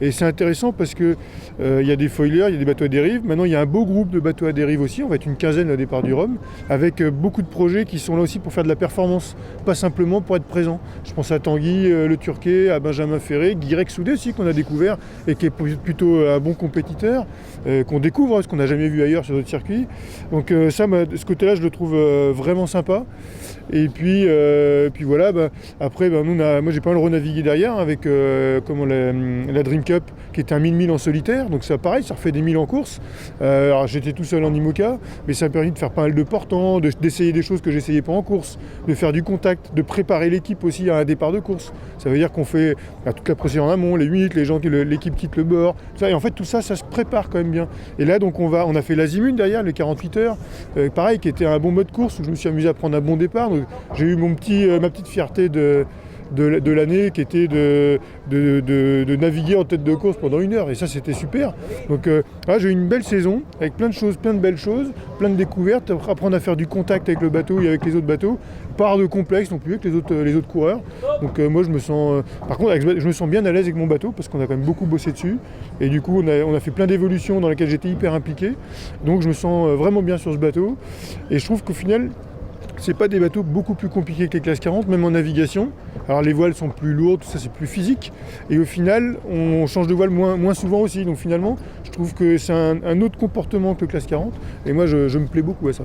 Et c'est intéressant parce que il y a des foilers, il y a des bateaux à dérive. Maintenant, il y a un beau groupe de bateaux à dérive aussi. On va être une quinzaine au départ du Rhum, avec beaucoup de projets qui sont là aussi pour faire de la performance, pas simplement pour être présent. Je pense à Tanguy, le Turquet, à Benjamin Ferré, Guirec Soudé aussi qu'on a découvert et qui est plutôt un bon compétiteur, qu'on découvre, ce qu'on n'a jamais vu ailleurs sur d'autres circuits. Donc ça, ce côté-là, je le trouve vraiment sympa. Et puis voilà, après, moi j'ai pas mal renavigué derrière avec la Dream Cup qui était un 1000 milles en solitaire, donc ça pareil, ça refait des 1000 en course. Alors j'étais tout seul en IMOCA, mais ça a permis de faire pas mal de portants, d'essayer des choses que j'essayais pas en course, de faire du contact, de préparer l'équipe aussi à un départ de course. Ça veut dire qu'on fait toute la procédure en amont, les 8 minutes, l'équipe quitte le bord, tout ça, et en fait tout ça, ça se prépare quand même bien. Et là donc on a fait l'Azimut derrière, les 48 heures, pareil, qui était un bon mode course où je me suis amusé à prendre un bon départ. Donc, j'ai eu ma petite fierté de l'année qui était de naviguer en tête de course pendant 1 heure, et ça c'était super. Donc j'ai eu une belle saison avec plein de choses, plein de belles choses, plein de découvertes, apprendre à faire du contact avec le bateau et avec les autres bateaux, pas de complexe non plus avec les autres coureurs. Donc moi je me sens par contre je me sens bien à l'aise avec mon bateau parce qu'on a quand même beaucoup bossé dessus, et du coup on a fait plein d'évolutions dans lesquelles j'étais hyper impliqué, donc je me sens vraiment bien sur ce bateau, et je trouve qu'au final c'est pas des bateaux beaucoup plus compliqués que les classes 40, même en navigation. Alors les voiles sont plus lourdes, tout ça c'est plus physique. Et au final, on change de voile moins souvent aussi. Donc finalement, je trouve que c'est un autre comportement que le classe 40. Et moi, je me plais beaucoup à ça.